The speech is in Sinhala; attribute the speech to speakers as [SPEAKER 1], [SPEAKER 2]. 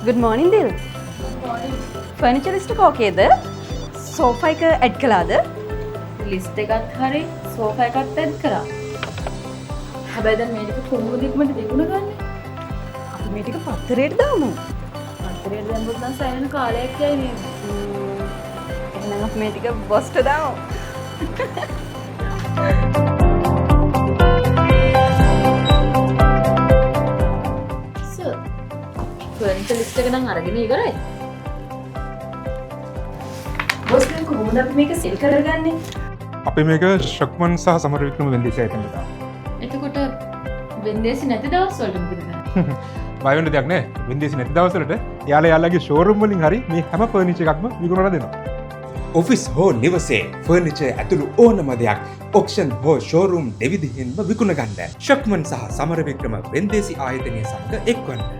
[SPEAKER 1] Good morning Dil. Furniture list එක ඕකේද? සෝෆා එක ඇඩ් කළාද?
[SPEAKER 2] ලිස්ට් එකත් හරි සෝෆා එකත් ඇඩ් කරා. හැබැයි දැන් මේ ටික කොහොමද ඉක්මනට විකුණ ගන්නේ?
[SPEAKER 1] අපි මේ ටික පත්තරේට දාමු.
[SPEAKER 2] අතරේ දැම්මොත් නම් සෑහෙන කාලයක් යයි නේද?
[SPEAKER 1] එහෙනම් අපි මේ ටික බොස්ට දාමු.
[SPEAKER 2] සර්. ෆර්නිචර් ලිස්ට් එක නම් අරගෙන ඉවරයි. බොස් දැන් කොහොමද අපි මේක සෙල් කරගන්නේ?
[SPEAKER 3] අපි මේක ශක්මන් සහ සමර වික්‍රම වෙන්දේසි අයිතම දාමු.
[SPEAKER 2] එතකොට වෙන්දේසි නැති දවස් වලට මොකද කරන්නේ?
[SPEAKER 3] බය වෙන්න දෙයක් නැහැ. වෙන්දේසි නැති දවස්වලට යාළුවාගේ ෂෝරූම් වලින් හරි මේ හැම ෆර්නිචර් එකක්ම විකුණලා දෙනවා.
[SPEAKER 4] ඔෆිස් හෝ නිවසේ ෆර්නිචර් ඇතුළු ඕනම දෙයක් ඔක්ෂන් හෝ ෂෝරූම් දෙවිදිහින්ම විකුණ ගන්න. ශක්මන් සහ සමර වික්‍රම වෙන්දේසි ආයතනය සමඟ එක්වන්න.